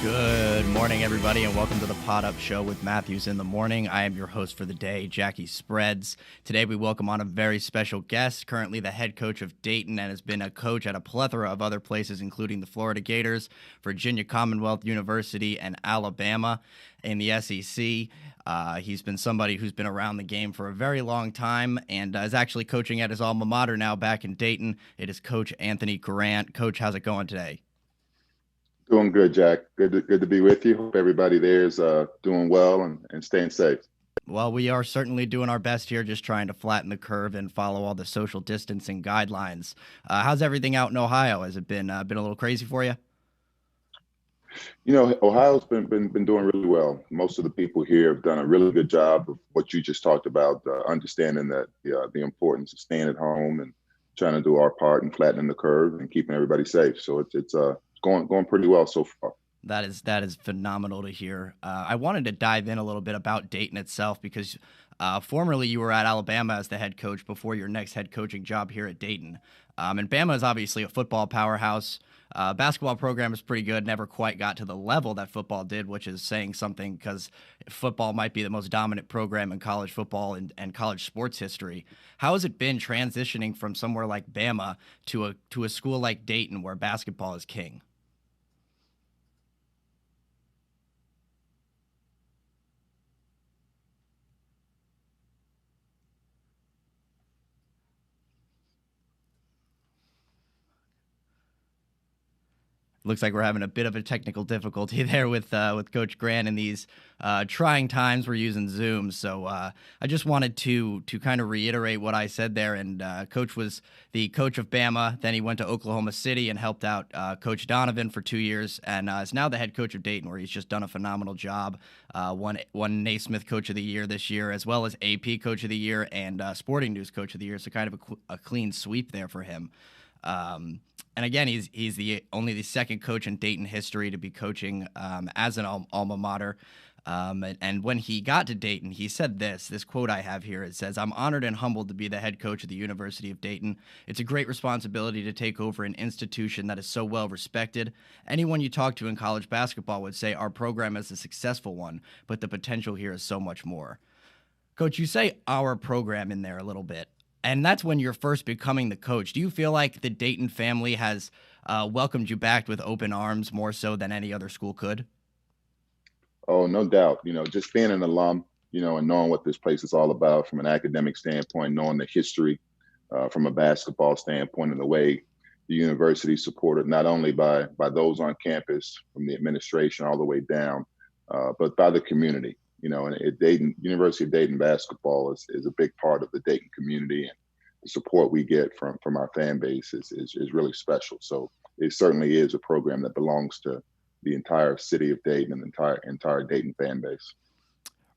Good morning, everybody, and welcome to the Pod Up Show with Matthews in the Morning. I am your host for the day, Jackie Spreads. Today, we welcome on a very special guest, currently the head coach of Dayton, and has been a coach at a plethora of other places, including the Florida Gators, Virginia Commonwealth University, and Alabama in the SEC. He's been somebody who's been around the game for a very long time and is actually coaching at his alma mater now back in Dayton. It is Coach Anthony Grant. Coach, how's it going today? Doing good, Jack. Good to be with you. Hope everybody there is doing well and staying safe. Well, we are certainly doing our best here, just trying to flatten the curve and follow all the social distancing guidelines. How's everything out in Ohio? Has it been a little crazy for you? You know, Ohio's been doing really well. Most of the people here have done a really good job of what you just talked about, understanding that the importance of staying at home and trying to do our part and flattening the curve and keeping everybody safe. So it's going pretty well so far. That is phenomenal to hear. I wanted to dive in a little bit about Dayton itself because formerly you were at Alabama as the head coach before your next head coaching job here at Dayton. And Bama is obviously a football powerhouse. Basketball program is pretty good. Never quite got to the level that football did, which is saying something because football might be the most dominant program in college football and college sports history. How has it been transitioning from somewhere like Bama to a school like Dayton where basketball is king? Looks like we're having a bit of a technical difficulty there with Coach Grant in these trying times. We're using Zoom, so I just wanted to kind of reiterate what I said there. And Coach was the coach of Bama. Then he went to Oklahoma City and helped out Coach Donovan for 2 years, and is now the head coach of Dayton, where he's just done a phenomenal job. Won Naismith Coach of the Year this year, as well as AP Coach of the Year and Sporting News Coach of the Year. So kind of a clean sweep there for him. And again, he's only the second coach in Dayton history to be coaching as an alma mater. And when he got to Dayton, he said this quote I have here. It says, "I'm honored and humbled to be the head coach of the University of Dayton. It's a great responsibility to take over an institution that is so well respected. Anyone you talk to in college basketball would say our program is a successful one, but the potential here is so much more." Coach, you say our program in there a little bit. And that's when you're first becoming the coach. Do you feel like the Dayton family has welcomed you back with open arms more so than any other school could? Oh, no doubt. You know, just being an alum, and knowing what this place is all about from an academic standpoint, knowing the history from a basketball standpoint and the way the university is supported not only by those on campus, from the administration all the way down, but by the community. And Dayton University of Dayton basketball is a big part of the Dayton community, and the support we get from our fan base is really special. So it certainly is a program that belongs to the entire city of Dayton and the entire Dayton fan base.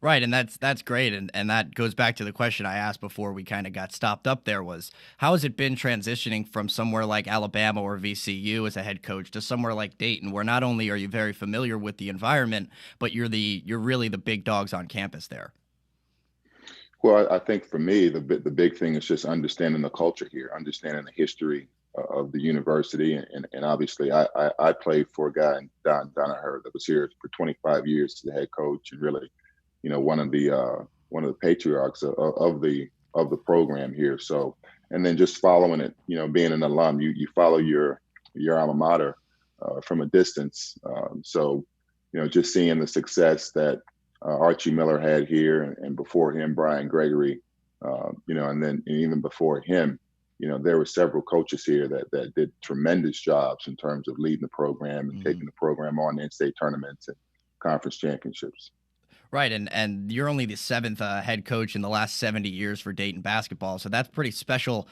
Right, and that's great, and that goes back to the question I asked before we kind of got stopped up there was how has it been transitioning from somewhere like Alabama or VCU as a head coach to somewhere like Dayton, where not only are you very familiar with the environment, but you're really the big dogs on campus there. Well, I think for me, the big thing is just understanding the culture here, understanding the history of the university, and obviously, I played for a guy, Don Donaher, that was here for 25 years as the head coach, and really, one of the patriarchs of the program here. So, and then just following it, being an alum, you follow your alma mater from a distance. So, just seeing the success that Archie Miller had here, and before him, Brian Gregory, and even before him, there were several coaches here that did tremendous jobs in terms of leading the program and Mhm. taking the program on in state tournaments and conference championships. Right, and you're only the seventh head coach in the last 70 years for Dayton basketball, so that's pretty special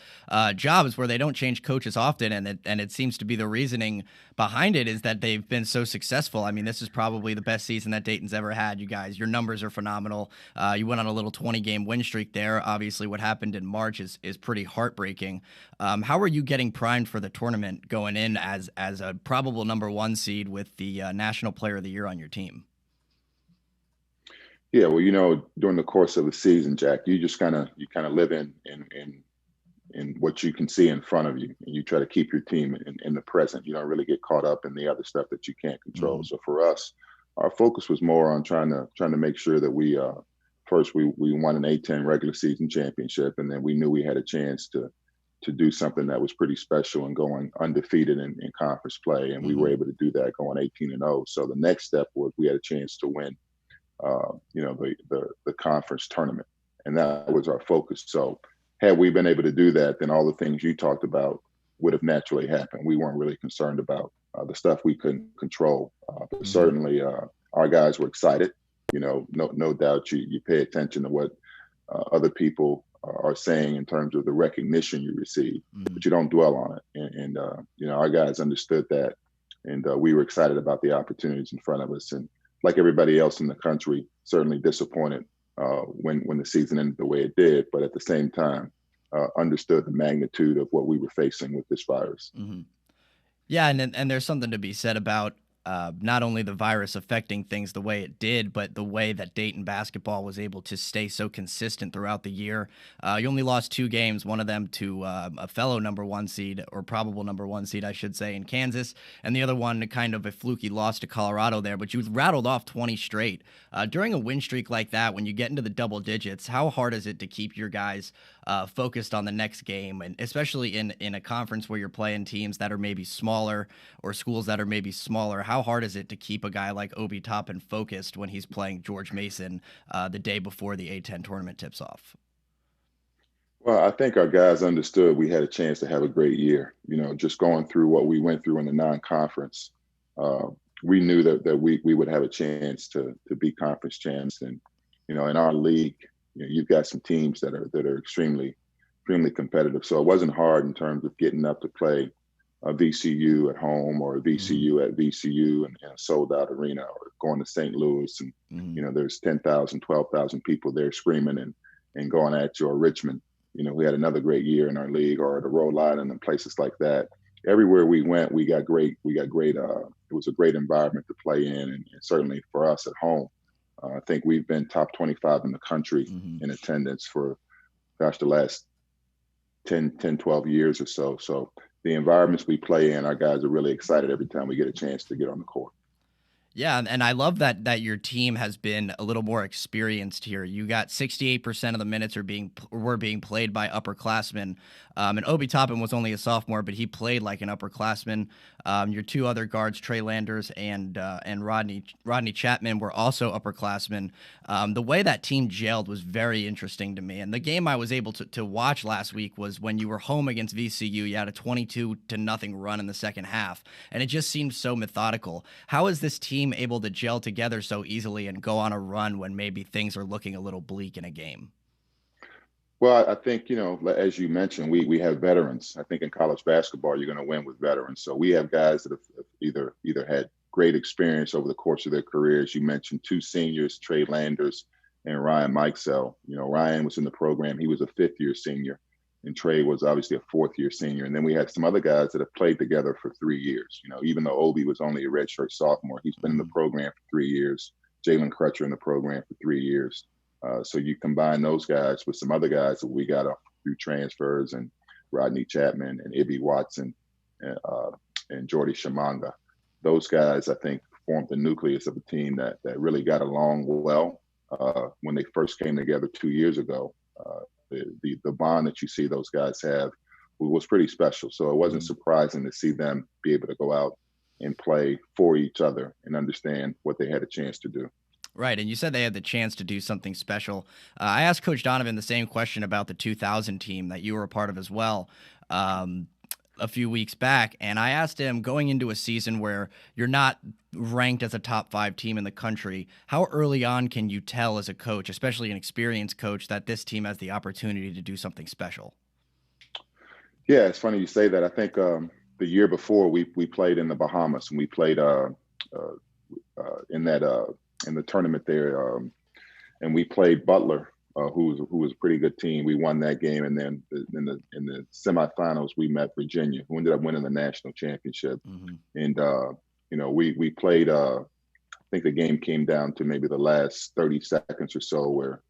jobs where they don't change coaches often, and it seems to be the reasoning behind it is that they've been so successful. I mean, this is probably the best season that Dayton's ever had. You guys, your numbers are phenomenal. You went on a little 20-game win streak there. Obviously, what happened in March is pretty heartbreaking. How are you getting primed for the tournament going in as a probable number one seed with the National Player of the Year on your team? Yeah, well, during the course of the season, Jack, you just kind of live in in what you can see in front of you, and you try to keep your team in the present. You don't really get caught up in the other stuff that you can't control. Mhm. So for us, our focus was more on trying to make sure that we first we won an A10 regular season championship, and then we knew we had a chance to do something that was pretty special and going undefeated in conference play, and we were Mhm. able to do that going 18-0. So the next step was we had a chance to win, the conference tournament, and that was our focus. So had we been able to do that, then all the things you talked about would have naturally happened. We weren't really concerned about the stuff we couldn't control, but Mhm. certainly our guys were excited. No doubt you pay attention to what other people are saying in terms of the recognition you receive, Mhm. but you don't dwell on it. And our guys understood that, and we were excited about the opportunities in front of us. And like everybody else in the country, certainly disappointed when the season ended the way it did, but at the same time, understood the magnitude of what we were facing with this virus. Mhm. Yeah, and there's something to be said about not only the virus affecting things the way it did, but the way that Dayton basketball was able to stay so consistent throughout the year. You only lost 2 games, one of them to a fellow number one seed, or probable number one seed, I should say, in Kansas, and the other one kind of a fluky loss to Colorado there. But you rattled off 20 straight. During a win streak like that, when you get into the double digits, how hard is it to keep your guys focused on the next game, and especially in a conference where you're playing teams that are maybe smaller or schools that are maybe smaller? How hard is it to keep a guy like Obi Toppin focused when he's playing George Mason the day before the A10 tournament tips off? Well, I think our guys understood we had a chance to have a great year. Just going through what we went through in the non-conference, uh, we knew that we would have a chance to be conference champs. And in our league, you've got some teams that are extremely competitive. So it wasn't hard in terms of getting up to play a VCU at home or a Mm-hmm. VCU at VCU in a sold out arena, or going to St. Louis and Mm-hmm. there's 10,000, 12,000 people there screaming and going at you, or Richmond. We had another great year in our league, or the Rhode Island and places like that. Everywhere we went, we got great. It was a great environment to play in, and certainly for us at home, I think we've been top 25 in the country Mm-hmm. in attendance for, gosh, the last 10, 12 years or so. So the environments we play in, our guys are really excited every time we get a chance to get on the court. Yeah, and I love that your team has been a little more experienced here. You got 68% of the minutes were being played by upperclassmen, and Obi Toppin was only a sophomore, but he played like an upperclassman. Your two other guards, Trey Landers and Rodney Chapman, were also upperclassmen. The way that team gelled was very interesting to me, and the game I was able to watch last week was when you were home against VCU. You had a 22-0 run in the second half, and it just seemed so methodical. How is this team able to gel together so easily and go on a run when maybe things are looking a little bleak in a game? Well, I think, as you mentioned, we have veterans. I think in college basketball, you're going to win with veterans. So we have guys that have either had great experience over the course of their careers. You mentioned two seniors, Trey Landers and Ryan Mikesell. Ryan was in the program. He was a fifth-year senior, and Trey was obviously a fourth-year senior. And then we had some other guys that have played together for 3 years. Even though Obi was only a redshirt sophomore, he's been in the Mm-hmm. program for 3 years. Jalen Crutcher in the program for 3 years. So you combine those guys with some other guys that we got through transfers, and Rodney Chapman and Ibi Watson and Jordy Shamanga. Those guys, I think, formed the nucleus of a team that really got along well when they first came together 2 years ago. The bond that you see those guys have was pretty special. So it wasn't Mm-hmm. surprising to see them be able to go out and play for each other and understand what they had a chance to do. Right, and you said they had the chance to do something special. I asked Coach Donovan the same question about the 2000 team that you were a part of as well, um, a few weeks back, and I asked him, going into a season where you're not ranked as a top 5 team in the country, how early on can you tell as a coach, especially an experienced coach, that this team has the opportunity to do something special? Yeah, it's funny you say that. I think the year before we played in the Bahamas, and we played uh, in that in the tournament there, and we played Butler, who was a pretty good team. We won that game, and then in the semifinals we met Virginia, who ended up winning the national championship. Mm-hmm. And we played. I think the game came down to maybe the last 30 seconds or so, where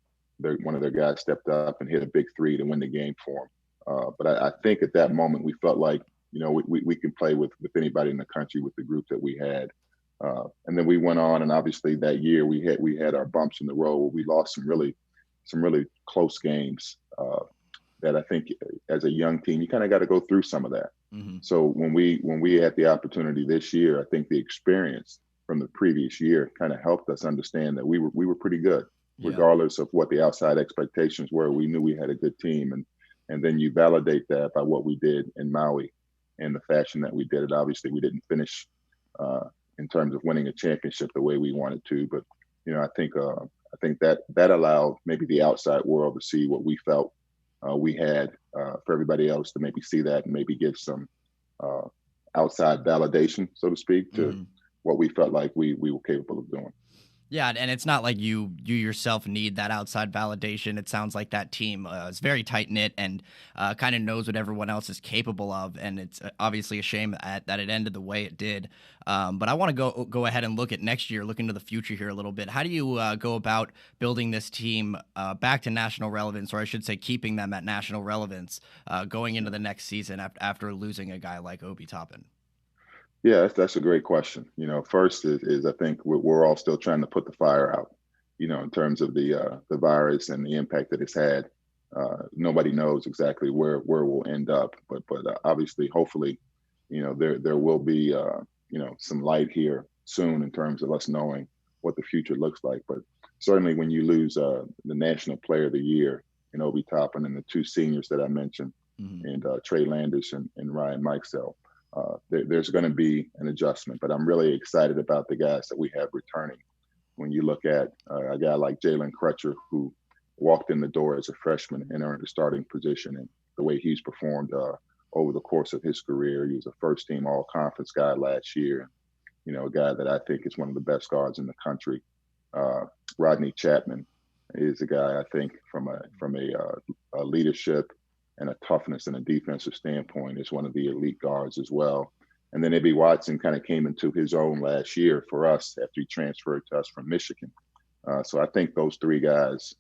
one of their guys stepped up and hit a big three to win the game for them. But I think at that moment we felt like, we can play with anybody in the country with the group that we had. And then we went on, and obviously that year we had our bumps in the road where we lost some really close games that I think as a young team you kind of got to go through some of that. Hmm. So when we had the opportunity this year, I think the experience from the previous year kind of helped us understand that we were pretty good, Yeah. regardless of what the outside expectations were. We knew we had a good team, and then you validate that by what we did in Maui and the fashion that we did it. Obviously, we didn't finish uh, in terms of winning a championship the way we wanted to, but I think that allowed maybe the outside world to see what we felt we had, for everybody else to maybe see that and maybe give some uh, outside validation, so to speak, to Hmm. what we felt like we were capable of doing. Yeah, and it's not like you yourself need that outside validation. It sounds like that team is very tight knit and kind of knows what everyone else is capable of, and it's obviously a shame that it ended the way it did. But I want to go ahead and look at next year, look into the future here a little bit. How do you go about building this team back to national relevance, or I should say, keeping them at national relevance going into the next season after losing a guy like Obi Toppin? Yeah, that's a great question. First is I think we're all still trying to put the fire out. In terms of the virus and the impact that it's had. Nobody knows exactly where we'll end up, but obviously, hopefully, there will be some light here soon in terms of us knowing what the future looks like. But certainly, when you lose the National Player of the Year in Obi Toppin and the two seniors that I mentioned, Hmm. and Trey Landis and Ryan Mikesell, there's going to be an adjustment. But I'm really excited about the guys that we have returning. When you look at a guy like Jalen Crutcher, who walked in the door as a freshman and earned a starting position, and the way he's performed over the course of his career, he was a first team all conference guy last year. A guy that I think is one of the best guards in the country. Uh, Rodney Chapman is a guy I think from a leadership and a toughness and a defensive standpoint is one of the elite guards as well. And then Ibi Watson kind of came into his own last year for us after he transferred to us from Michigan. So I think those three guys,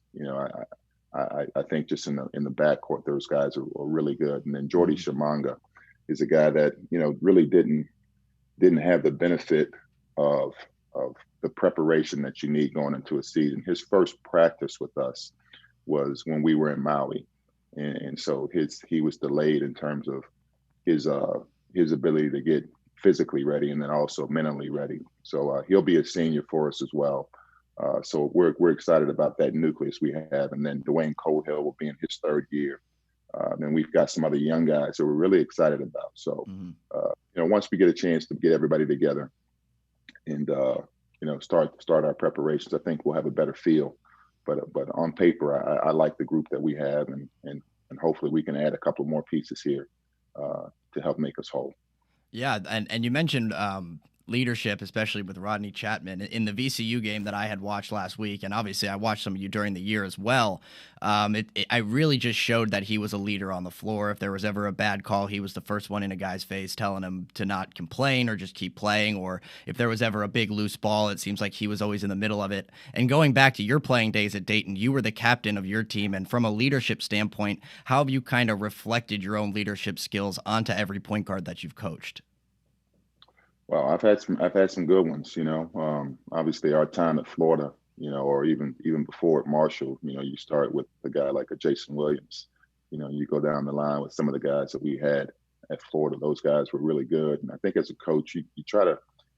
I think just in the backcourt, those guys are really good. And then Jordy Hmm. Shamanga is a guy that really didn't have the benefit of of the preparation that you need going into a season. His first practice with us was when we were in Maui, and so he was delayed in terms of his uh his ability to get physically ready and then also mentally ready. So he'll be a senior for us as well. So we're excited about that nucleus we have, and then Dwayne Cohill will be in his third year. And we've got some other young guys that we're really excited about. So Hmm. once we get a chance to get everybody together and start our preparations, I think we'll have a better feel. But on paper, I like the group that we have, and hopefully we can add a couple more pieces here to help make us whole. Yeah, and you mentioned leadership, especially with Rodney Chapman in the VCU game that I had watched last week, and obviously I watched some of you during the year as well. I really just showed that he was a leader on the floor. If there was ever a bad call, he was the first one in a guy's face, telling him to not complain or just keep playing. Or if there was ever a big loose ball, it seems like he was always in the middle of it. And going back to your playing days at Dayton, you were the captain of your team, and from a leadership standpoint, how have you kind of reflected your own leadership skills onto every point guard that you've coached? Well, I've had some good ones. Obviously our time at Florida, or even before at Marshall, you start with a guy like a Jason Williams. You go down the line with some of the guys that we had at Florida. Those guys were really good, and I think as a coach,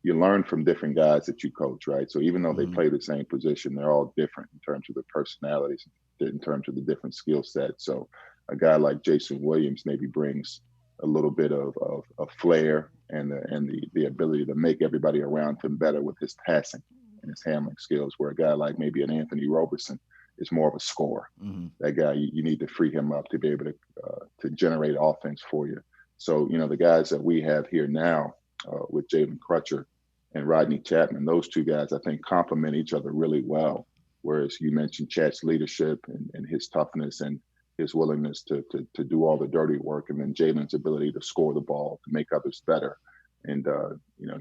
you learn from different guys that you coach, right? So even though they Hmm. play the same position, they're all different in terms of their personalities, in terms of the different skill sets. So a guy like Jason Williams maybe brings a little bit of flair and the ability to make everybody around him better with his passing and his handling skills. Where a guy like maybe an Anthony Roberson is more of a scorer. Hmm. That guy, you need to free him up to be able to generate offense for you. So the guys that we have here now with Jalen Crutcher and Rodney Chapman, those two guys I think complement each other really well. Whereas you mentioned Chat's leadership and his toughness and his willingness to do all the dirty work, and then Jalen's ability to score the ball, to make others better. And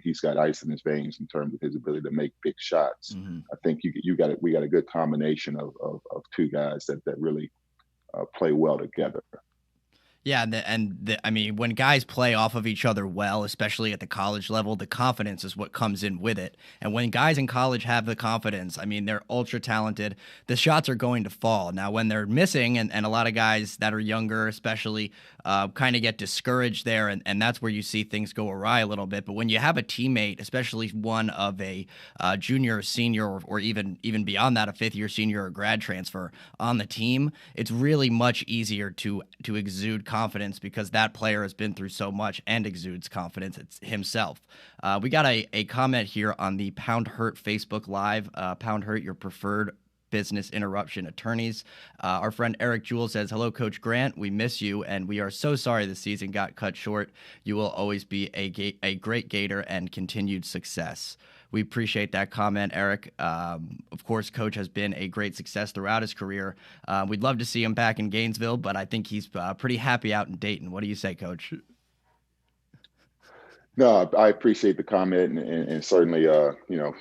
he's got ice in his veins in terms of his ability to make big shots. Hmm. I think we got a good combination of two guys that really play well together. Yeah, I mean, when guys play off of each other well, especially at the college level, the confidence is what comes in with it. And when guys in college have the confidence, I mean, they're ultra talented. The shots are going to fall. Now, when they're missing, and a lot of guys that are younger, especially, kind of get discouraged there, and that's where you see things go awry a little bit. But when you have a teammate, especially one of a junior, or senior, or even beyond that, a fifth year senior or grad transfer on the team, it's really much easier to exude confidence because that player has been through so much and exudes confidence it's himself. We got a comment here on the Pound Hurt Facebook Live. Pound Hurt, your preferred business interruption attorneys. Our friend Eric Jewell says, "Hello, Coach Grant. We miss you, and we are so sorry the season got cut short. You will always be a great Gator and continued success." We appreciate that comment, Eric. Of course, Coach has been a great success throughout his career. We'd love to see him back in Gainesville, but I think he's pretty happy out in Dayton. What do you say, Coach? No, I appreciate the comment, and certainly,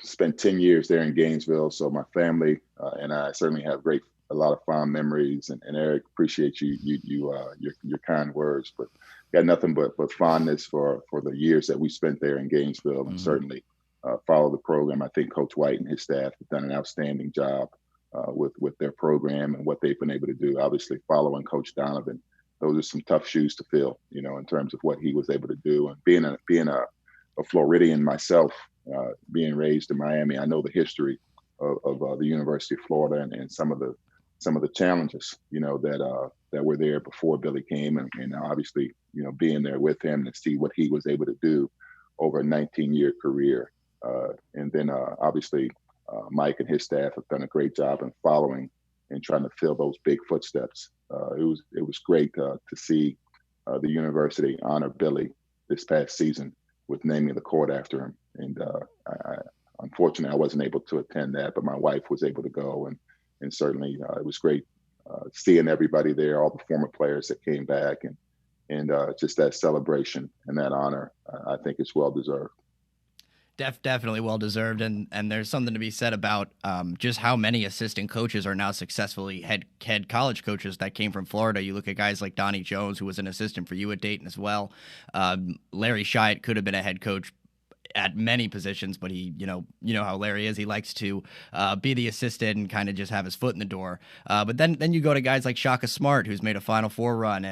spent 10 years there in Gainesville. So my family and I certainly have a lot of fond memories. And Eric, appreciate your kind words, but got nothing but fondness for the years that we spent there in Gainesville, and Mm-hmm. certainly follow the program. I think Coach White and his staff have done an outstanding job with their program and what they've been able to do. Obviously, following Coach Donovan, those are some tough shoes to fill, in terms of what he was able to do. And being a Floridian myself, being raised in Miami, I know the history of the University of Florida, and some of the challenges, that were there before Billy came, and obviously, being there with him to see what he was able to do over a 19-year career. And then obviously, Mike and his staff have done a great job in following and trying to fill those big footsteps. It was great to see the university honor Billy this past season with naming the court after him. And unfortunately, I wasn't able to attend that, but my wife was able to go, and certainly it was great seeing everybody there, all the former players that came back, and just that celebration and that honor. I think it's well deserved. Definitely well deserved, and there's something to be said about just how many assistant coaches are now successfully head college coaches that came from Florida. You look at guys like Donnie Jones, who was an assistant for you at Dayton as well. Larry Shyatt could have been a head coach at many positions, but he, you know how Larry is. He likes to be the assistant and kind of just have his foot in the door. But then you go to guys like Shaka Smart, who's made a Final Four run,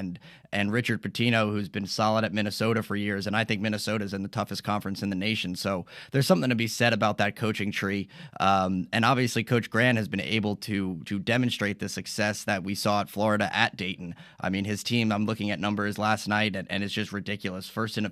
and Richard Pitino, who's been solid at Minnesota for years. And I think Minnesota's in the toughest conference in the nation. So there's something to be said about that coaching tree. And obviously, Coach Grant has been able to demonstrate the success that we saw at Florida at Dayton. I mean, his team, I'm looking at numbers last night, and it's just ridiculous. First in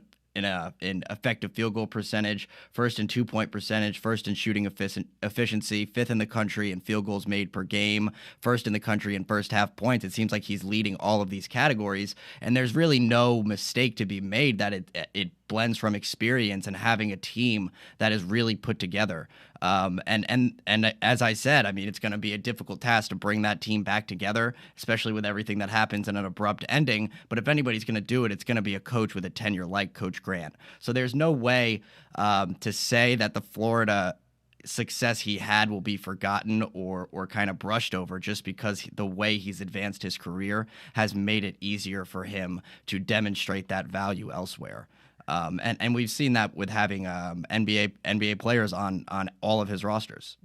effective field goal percentage, first in 2-point percentage, first in shooting efficiency, fifth in the country in field goals made per game, first in the country in first half points. It seems like he's leading all of these categories, and there's really no mistake to be made that it blends from experience and having a team that is really put together. And as I said, I mean, it's going to be a difficult task to bring that team back together, especially with everything that happens in an abrupt ending. But if anybody's going to do it, it's going to be a coach with a tenure like Coach Grant. So there's no way to say that the Florida success he had will be forgotten or kind of brushed over just because the way he's advanced his career has made it easier for him to demonstrate that value elsewhere. And we've seen that with having NBA players on all of his rosters.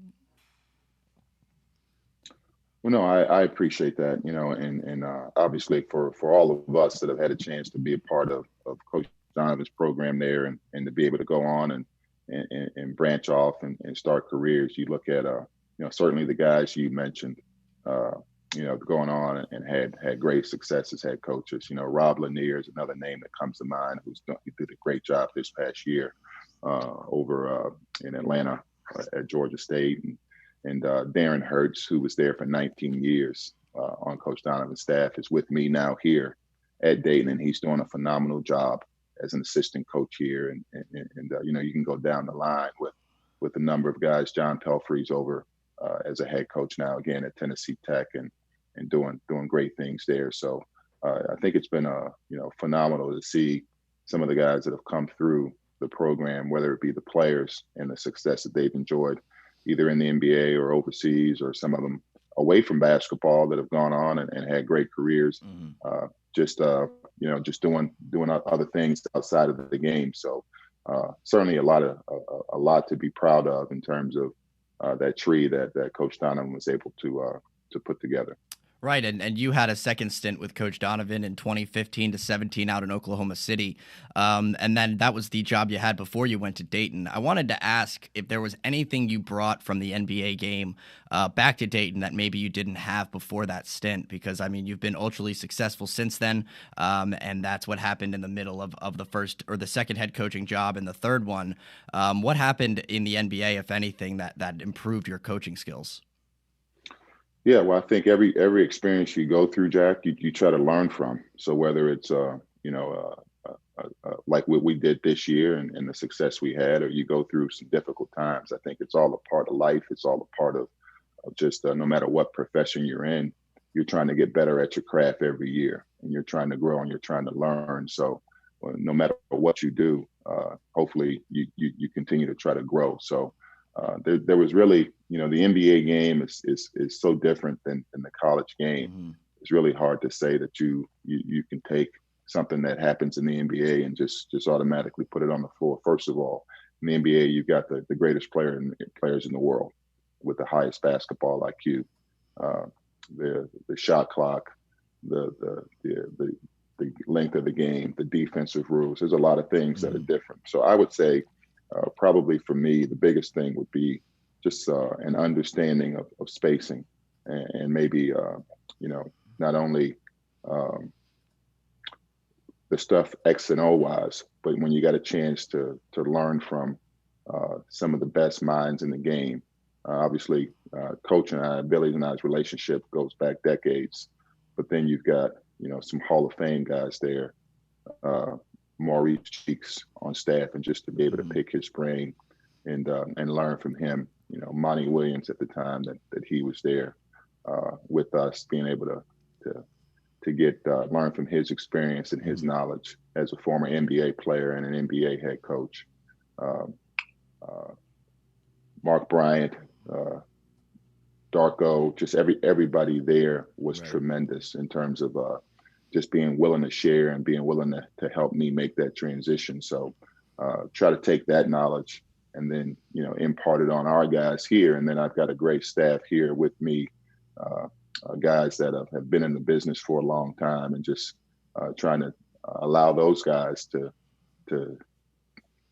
Well, no, I appreciate that, and obviously for all of us that have had a chance to be a part of Coach Donovan's program there, and to be able to go on and branch off and start careers. You look at certainly the guys you mentioned, going on and had great success as head coaches. Rob Lanier is another name that comes to mind, he did a great job this past year over in Atlanta at Georgia State, and Darren Hertz, who was there for 19 years on Coach Donovan's staff, is with me now here at Dayton, and he's doing a phenomenal job as an assistant coach here. And you can go down the line with a number of guys. John Pelfrey's over as a head coach now again at Tennessee Tech, and doing great things there. So I think it's been phenomenal to see some of the guys that have come through the program, whether it be the players and the success that they've enjoyed either in the NBA or overseas, or some of them away from basketball that have gone on and had great careers. Mm-hmm. just just doing other things outside of the game. So certainly a lot to be proud of in terms of that tree that Coach Donovan was able to put together. Right, and you had a second stint with Coach Donovan in 2015 to 17 out in Oklahoma City, and then that was the job you had before you went to Dayton. I wanted to ask if there was anything you brought from the NBA game back to Dayton that maybe you didn't have before that stint, because, I mean, you've been ultra successful since then, and that's what happened in the middle of the first or the second head coaching job and the third one. What happened in the NBA, if anything, that improved your coaching skills? Yeah, well, I think every experience you go through, Jack, you try to learn from. So whether it's like what we did this year and the success we had, or you go through some difficult times, I think it's all a part of life. It's all a part of just no matter what profession you're in, you're trying to get better at your craft every year, and you're trying to grow and you're trying to learn. So no matter what you do, hopefully you continue to try to grow. So there was really, the NBA game is so different than the college game. Mm-hmm. It's really hard to say that you can take something that happens in the NBA and just automatically put it on the floor. First of all, in the NBA, you've got the greatest players in the world with the highest basketball IQ, the shot clock, the length of the game, the defensive rules. There's a lot of things that are different. So I would say, probably for me, the biggest thing would be just an understanding of spacing and maybe, not only the stuff X and O wise, but when you got a chance to learn from some of the best minds in the game. Obviously, Coach and I, Billy and I's relationship goes back decades, but then you've got, some Hall of Fame guys there. Maurice Cheeks on staff, and just to be able to pick his brain and learn from him. Monty Williams at the time that he was there with us, being able to get learn from his experience and his knowledge as a former NBA player and an NBA head coach. Mark Bryant, Darko, just everybody there was tremendous in terms of just being willing to share and being willing to help me make that transition. So try to take that knowledge and then, impart it on our guys here. And then I've got a great staff here with me, guys that have been in the business for a long time, and just trying to allow those guys to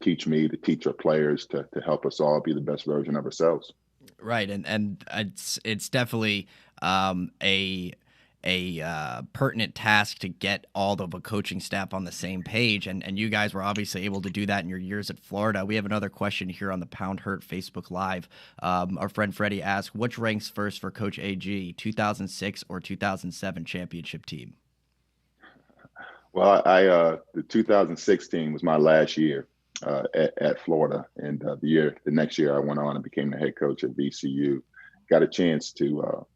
teach me, to teach our players, to help us all be the best version of ourselves. Right, and it's definitely a pertinent task to get all of a coaching staff on the same page, and you guys were obviously able to do that in your years at Florida. We have another question here on the Pound Hurt Facebook Live. Our friend Freddie asked, which ranks first for Coach AG, 2006 or 2007 championship team? Well, the 2016 was my last year at Florida, and the next year I went on and became the head coach at VCU. Got a chance to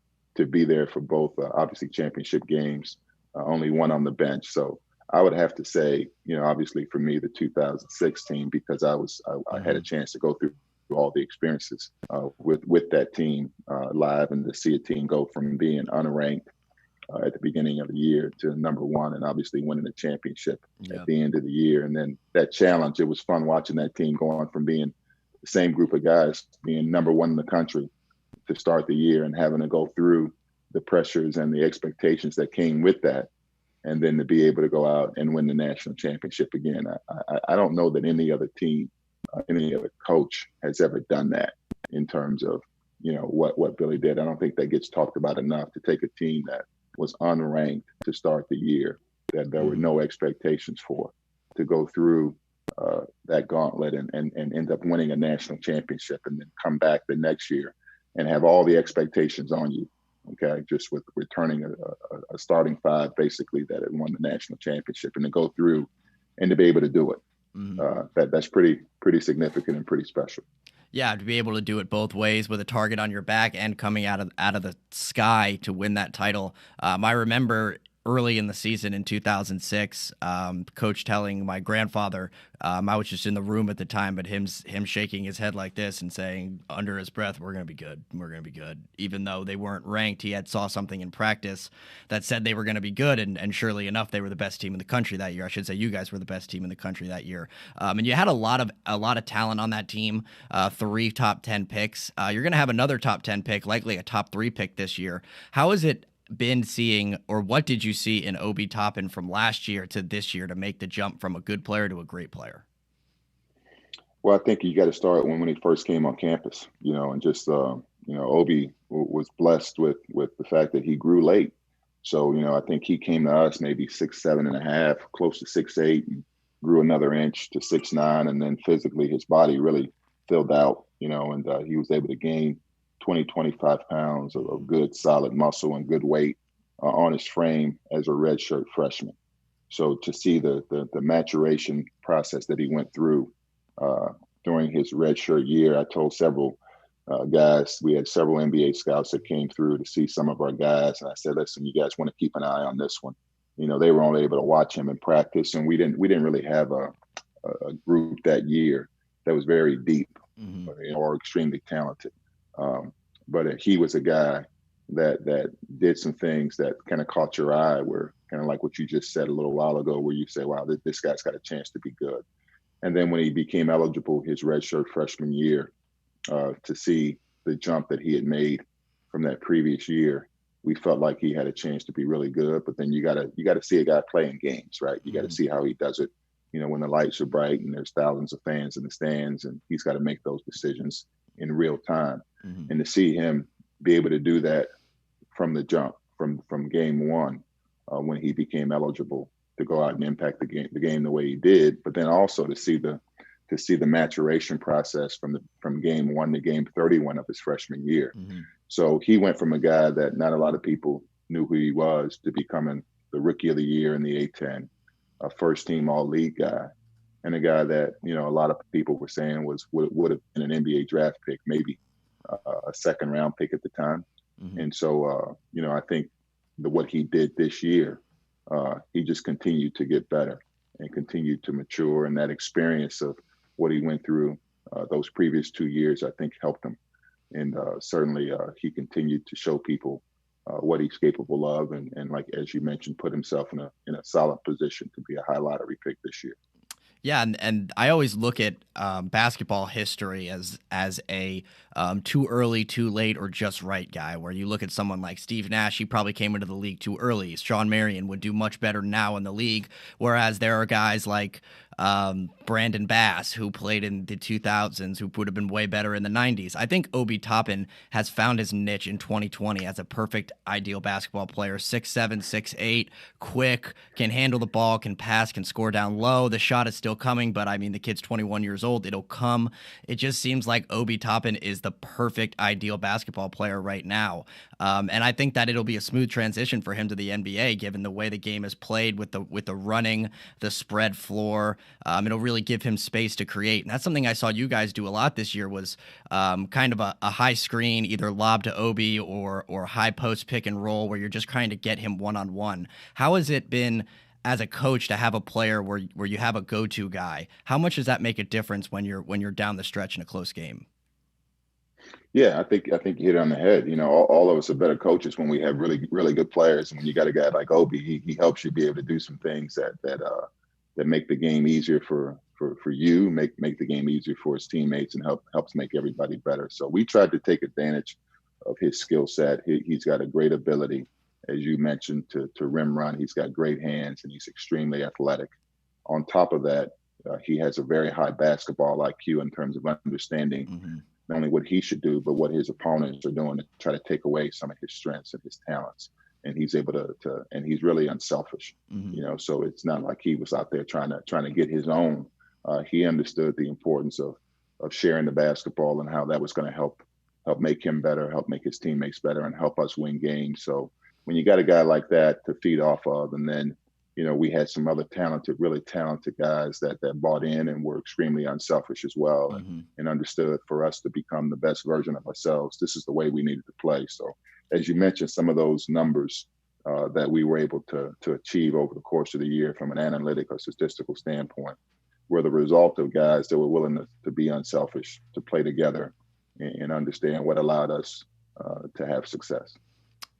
be there for both, obviously, championship games, only one on the bench. So I would have to say, obviously for me, the 2016, because I had a chance to go through all the experiences with that team live, and to see a team go from being unranked at the beginning of the year to number one, and obviously winning the championship at the end of the year. And then that challenge, it was fun watching that team going from being the same group of guys, being number one in the country to start the year, and having to go through the pressures and the expectations that came with that, and then to be able to go out and win the national championship again. I don't know that any other team, any other coach has ever done that in terms of, what Billy did. I don't think that gets talked about enough, to take a team that was unranked to start the year, that there were no expectations for, to go through that gauntlet and end up winning a national championship, and then come back the next year and have all the expectations on you. Okay, just with returning a starting five, basically, that had won the national championship, and to go through and to be able to do it. That's pretty significant and pretty special. Yeah, to be able to do it both ways with a target on your back and coming out of the sky to win that title. I remember early in the season in 2006, coach telling my grandfather, I was just in the room at the time, but him shaking his head like this and saying under his breath, "We're going to be good. We're going to be good." Even though they weren't ranked, he had saw something in practice that said they were going to be good, and surely enough, they were the best team in the country that year. I should say you guys were the best team in the country that year, and you had a lot of talent on that team. 3 top 10 picks. You're going to have another top 10 pick, likely a top 3 pick this year. How has it been seeing, or what did you see in Obi Toppin from last year to this year to make the jump from a good player to a great player? Well, I think you got to start when he first came on campus, and just Obi was blessed with the fact that he grew late. So I think he came to us maybe 6'7.5", close to 6'8", and grew another inch to 6'9", and then physically his body really filled out, and he was able to gain 20, 25 pounds of good solid muscle and good weight on his frame as a redshirt freshman. So to see the maturation process that he went through during his redshirt year, I told several guys, we had several NBA scouts that came through to see some of our guys, and I said, "Listen, you guys want to keep an eye on this one." They were only able to watch him in practice, and we didn't really have a group that year that was very deep or extremely talented. But he was a guy that did some things that kind of caught your eye, where kind of like what you just said a little while ago, where you say, "Wow, this guy's got a chance to be good." And then when he became eligible his redshirt freshman year, to see the jump that he had made from that previous year, we felt like he had a chance to be really good. But then you gotta see a guy play in games, right? You got to see how he does it. When the lights are bright and there's thousands of fans in the stands, and he's got to make those decisions in real time. And to see him be able to do that from the jump, from game one, when he became eligible to go out and impact the game the way he did, but then also to see the maturation process from game 1 to game 31 of his freshman year. So he went from a guy that not a lot of people knew who he was to becoming the rookie of the year in the A-10, a first team all league guy, and a guy that, a lot of people were saying would have been an NBA draft pick, maybe a second round pick at the time. And so, I think what he did this year, he just continued to get better and continued to mature. And that experience of what he went through those previous 2 years, I think helped him. And certainly he continued to show people what he's capable of. And like, as you mentioned, put himself in a solid position to be a high lottery pick this year. Yeah, and I always look at basketball history as a too early, too late, or just right guy, where you look at someone like Steve Nash, he probably came into the league too early. Shawn Marion would do much better now in the league, whereas there are guys like Brandon Bass, who played in the 2000s, who would have been way better in the 90s. I think Obi Toppin has found his niche in 2020 as a perfect ideal basketball player. 6'7", 6'8", quick, can handle the ball, can pass, can score down low. The shot is still coming, but I mean, the kid's 21 years old. It'll come. It just seems like Obi Toppin is the perfect ideal basketball player right now. And I think that it'll be a smooth transition for him to the NBA, given the way the game is played with the running, the spread floor. It'll really give him space to create. And that's something I saw you guys do a lot this year, was kind of a high screen, either lob to Obi or high post pick and roll, where you're just trying to get him one-on-one. How has it been as a coach to have a player where you have a go-to guy? How much does that make a difference when you're down the stretch in a close game? Yeah, I think you hit it on the head. All of us are better coaches when we have really, really good players. And when you got a guy like Obi, he helps you be able to do some things that make the game easier for you, make the game easier for his teammates, and helps make everybody better. So we tried to take advantage of his skill set. He's got a great ability, as you mentioned, to rim run. He's got great hands, and he's extremely athletic. On top of that, he has a very high basketball IQ in terms of understanding not only what he should do, but what his opponents are doing to try to take away some of his strengths and his talents. And he's able to and he's really unselfish, so it's not like he was out there trying to get his own. He understood the importance of sharing the basketball and how that was going to help make him better, help make his teammates better, and help us win games. So when you got a guy like that to feed off of, and then we had some other really talented guys that bought in and were extremely unselfish as well, and understood for us to become the best version of ourselves, this is the way we needed to play. So as you mentioned, some of those numbers that we were able to achieve over the course of the year from an analytic or statistical standpoint were the result of guys that were willing to be unselfish, to play together, and understand what allowed us to have success.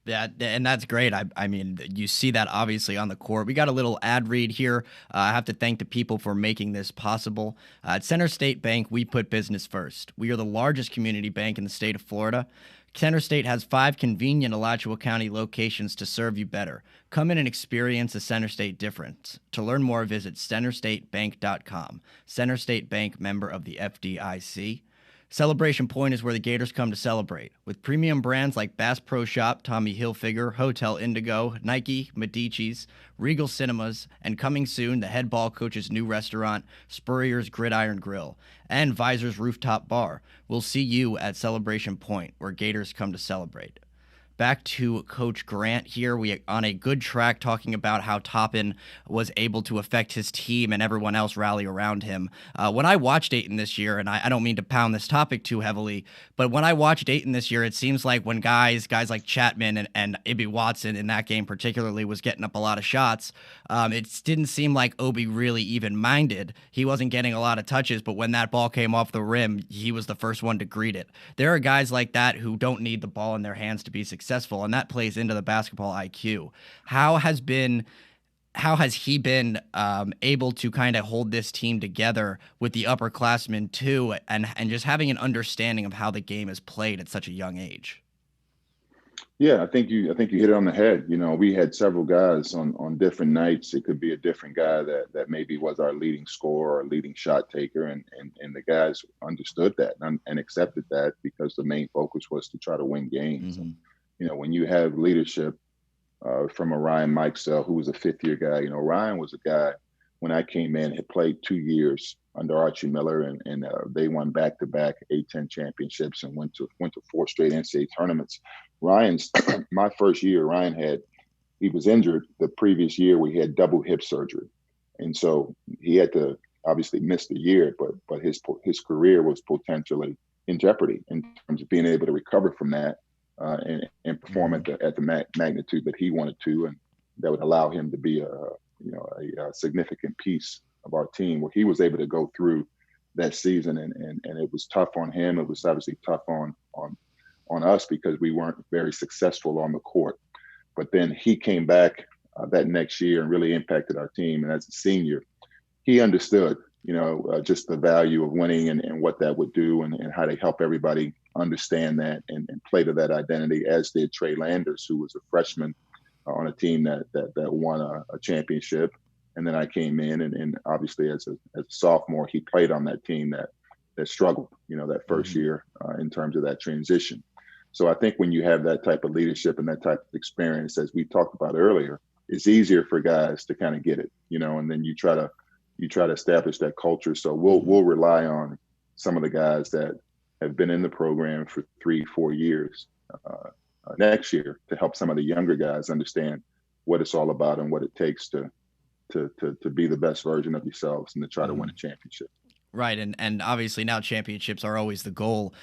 Yeah, and that's great. I mean, you see that obviously on the court. We got a little ad read here. I have to thank the people for making this possible. At Center State Bank, we put business first. We are the largest community bank in the state of Florida. Center State has 5 convenient Alachua County locations to serve you better. Come in and experience the Center State difference. To learn more, visit centerstatebank.com. Center State Bank, member of the FDIC. Celebration Point is where the Gators come to celebrate. With premium brands like Bass Pro Shop, Tommy Hilfiger, Hotel Indigo, Nike, Medici's, Regal Cinemas, and coming soon, the head ball coach's new restaurant, Spurrier's Gridiron Grill, and Visor's Rooftop Bar. We'll see you at Celebration Point, where Gators come to celebrate. Back to Coach Grant here. We on a good track talking about how Toppin was able to affect his team and everyone else rally around him. When I watched Dayton this year, and I don't mean to pound this topic too heavily, but when I watched Dayton this year, it seems like when guys like Chapman and Ibi Watson in that game particularly was getting up a lot of shots, it didn't seem like Obi really even minded. He wasn't getting a lot of touches, but when that ball came off the rim, he was the first one to greet it. There are guys like that who don't need the ball in their hands to be successful, and that plays into the basketball IQ. How has he been able to kind of hold this team together with the upperclassmen too, and just having an understanding of how the game is played at such a young age? Yeah, I think you hit it on the head. You know, we had several guys on different nights. It could be a different guy that maybe was our leading scorer or leading shot taker, and the guys understood that and accepted that because the main focus was to try to win games. Mm-hmm. You know, when you have leadership from a Ryan Mikesell, who was a 5th-year guy, you know, Ryan was a guy when I came in, had played 2 years under Archie Miller, and they won back-to-back A-10 championships and went to 4 straight NCAA tournaments. Ryan's my first year, he was injured the previous year. We had double hip surgery, and so he had to obviously miss the year, but his career was potentially in jeopardy in terms of being able to recover from that. And perform at the magnitude that he wanted to, and that would allow him to be a significant piece of our team. Where he was able to go through that season, and it was tough on him. It was obviously tough on us because we weren't very successful on the court. But then he came back that next year and really impacted our team. And as a senior, he understood, just the value of winning and what that would do, and how to help everybody understand that and play to that identity, as did Trey Landers, who was a freshman on a team that won a championship. And then I came in, and obviously as a sophomore, he played on that team that struggled, that first year in terms of that transition. So I think when you have that type of leadership and that type of experience, as we talked about earlier, it's easier for guys to kind of get it, and then you try to establish that culture. So we'll rely on some of the guys that have been in the program for 3-4 years next year to help some of the younger guys understand what it's all about and what it takes to be the best version of yourselves and to try to win a championship. Right, and obviously now championships are always the goal.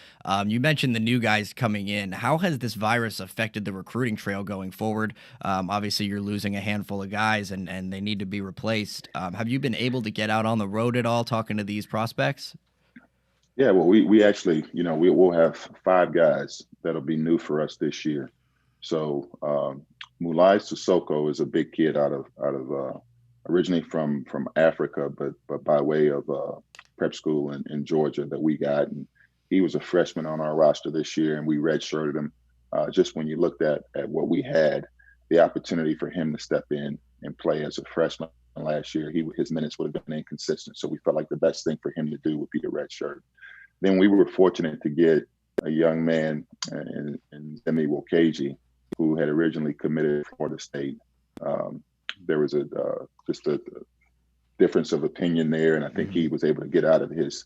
You mentioned the new guys coming in. How has this virus affected the recruiting trail going forward? Obviously, you're losing a handful of guys, and they need to be replaced. Have you been able to get out on the road at all talking to these prospects? Yeah, well, we actually, we'll have 5 guys that'll be new for us this year. So Mulai Sissoko is a big kid out of originally from Africa, but by way of prep school in Georgia that we got. And he was a freshman on our roster this year, and we redshirted him. Just when you looked at what we had, the opportunity for him to step in and play as a freshman last year, his minutes would have been inconsistent. So we felt like the best thing for him to do would be to redshirt. Then we were fortunate to get a young man in Zemi Wokeji, who had originally committed to Florida State. There was just a difference of opinion there, and I think he was able to get out of his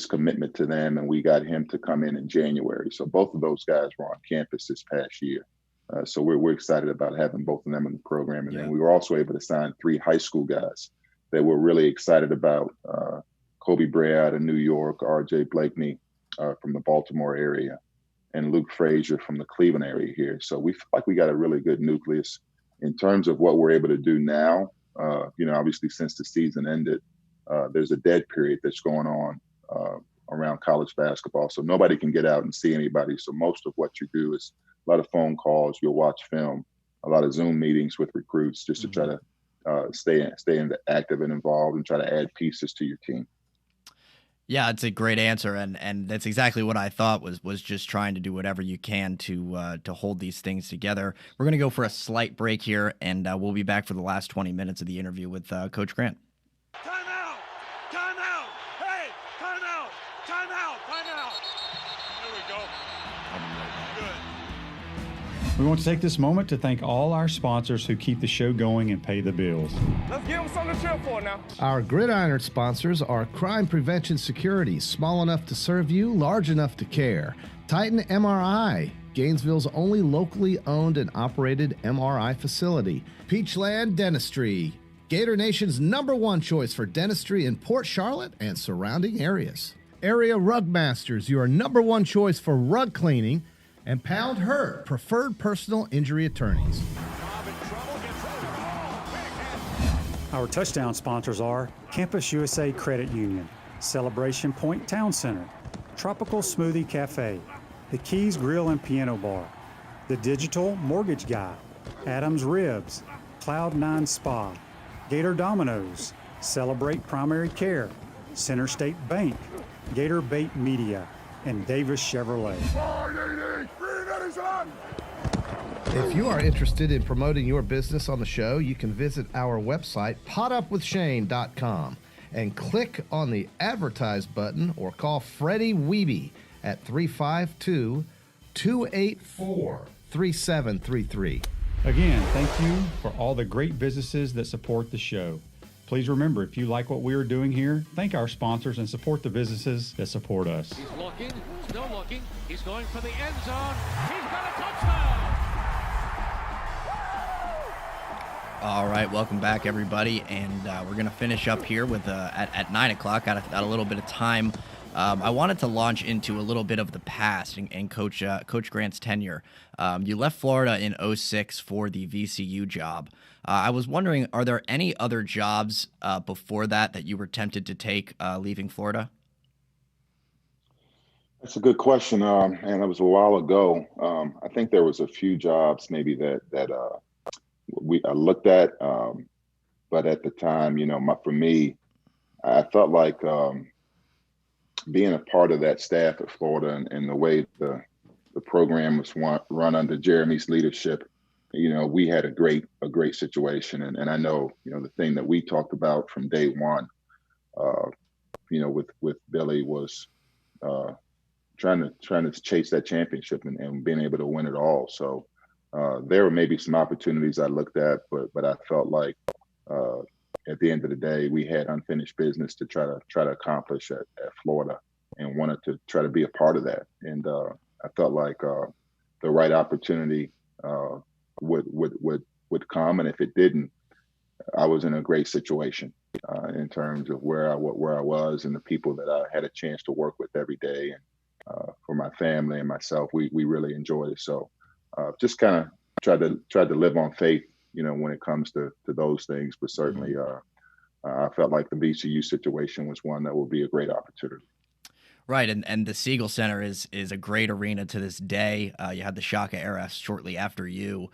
commitment to them, and we got him to come in January. So both of those guys were on campus this past year. So we're excited about having both of them in the program. And then we were also able to sign 3 high school guys that we're really excited about. Kobe Bray out of New York, RJ Blakeney from the Baltimore area, and Luke Frazier from the Cleveland area here. So we feel like we got a really good nucleus In terms of what we're able to do now, obviously since the season ended, there's a dead period that's going on around college basketball. So nobody can get out and see anybody. So most of what you do is a lot of phone calls, you'll watch film, a lot of Zoom meetings with recruits just to try to stay active and involved and try to add pieces to your team. Yeah, it's a great answer, and that's exactly what I thought was just trying to do whatever you can to hold these things together. We're going to go for a slight break here, and we'll be back for the last 20 minutes of the interview with Coach Grant. Time out! Time out! Hey! Time out! Time out! Time out! There we go. I'll be right back. Good. We want to take this moment to thank all our sponsors who keep the show going and pay the bills. Let's give them something to cheer for now. Our Gridiron sponsors are Crime Prevention Security, small enough to serve you, large enough to care. Titan MRI, Gainesville's only locally owned and operated MRI facility. Peachland Dentistry, Gator Nation's #1 choice for dentistry in Port Charlotte and surrounding areas. Area Rug Masters, your #1 choice for rug cleaning. And Pound Hurt, preferred personal injury attorneys. Our touchdown sponsors are Campus USA Credit Union, Celebration Point Town Center, Tropical Smoothie Cafe, The Keys Grill and Piano Bar, The Digital Mortgage Guy, Adams Ribs, Cloud9 Spa, Gator Dominoes, Celebrate Primary Care, Center State Bank, Gator Bait Media, and Davis Chevrolet. If you are interested in promoting your business on the show, you can visit our website, potupwithshane.com, and click on the advertise button or call Freddie Wiebe at 352-284-3733. Again, thank you for all the great businesses that support the show. Please remember, if you like what we are doing here, thank our sponsors and support the businesses that support us. He's looking, still looking. He's going for the end zone. He's got a touchdown. All right, welcome back, everybody, and we're going to finish up here with at 9 o'clock. Got a little bit of time. I wanted to launch into a little bit of the past and Coach Grant's tenure. You left Florida in 2006 for the VCU job. I was wondering, are there any other jobs before that you were tempted to take leaving Florida? That's a good question, and it was a while ago. I think there was a few jobs maybe that I looked at, but at the time, for me, I felt like being a part of that staff at Florida and the way the program was run under Jeremy's leadership, we had a great situation, and I know the thing that we talked about from day one, with Billy was trying to chase that championship and being able to win it all. So there were maybe some opportunities I looked at, but I felt like at the end of the day, we had unfinished business to try to accomplish at Florida, and wanted to try to be a part of that. And I felt like the right opportunity would come, and if it didn't, I was in a great situation in terms of where I was and the people that I had a chance to work with every day, and for my family and myself, we really enjoyed it. So just kind of tried to live on faith, when it comes to those things. But certainly, I felt like the VCU situation was one that will be a great opportunity. Right, and the Siegel Center is a great arena to this day. You had the Shaka era shortly after you,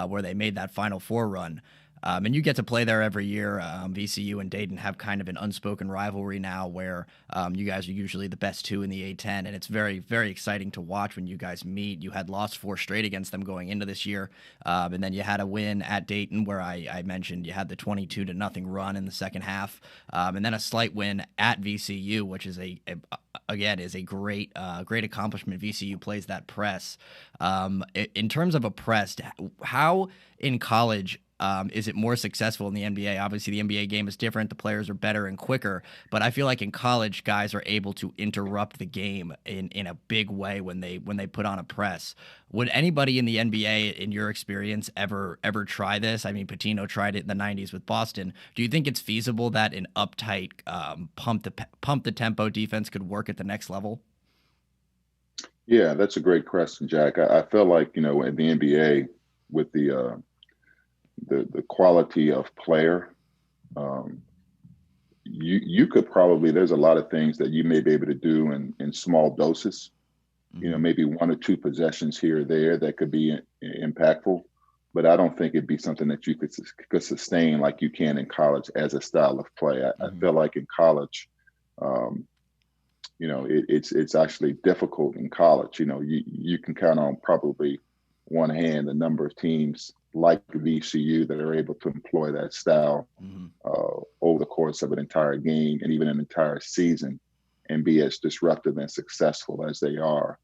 where they made that Final Four run. And you get to play there every year. VCU and Dayton have kind of an unspoken rivalry now where you guys are usually the best two in the A-10, and it's very, very exciting to watch when you guys meet. You had lost 4 straight against them going into this year, and then you had a win at Dayton where I mentioned you had the 22-0 run in the second half, and then a slight win at VCU, which is a great accomplishment. VCU plays that press. In terms of a press, how in college is it more successful in the NBA? Obviously, the NBA game is different. The players are better and quicker. But I feel like in college, guys are able to interrupt the game in a big way when they put on a press. Would anybody in the NBA, in your experience, ever try this? I mean, Pitino tried it in the 90s with Boston. Do you think it's feasible that an uptight, pump the tempo defense could work at the next level? Yeah, that's a great question, Jack. I feel like, in the NBA with the the quality of player, um, you could probably, there's a lot of things that you may be able to do in small doses, maybe one or two possessions here or there that could be impactful. But I don't think it'd be something that you could sustain like you can in college as a style of play. I feel like in college, um, it's actually difficult in college. You can count on probably one hand the number of teams like VCU that are able to employ that style over the course of an entire game and even an entire season and be as disruptive and successful as they are.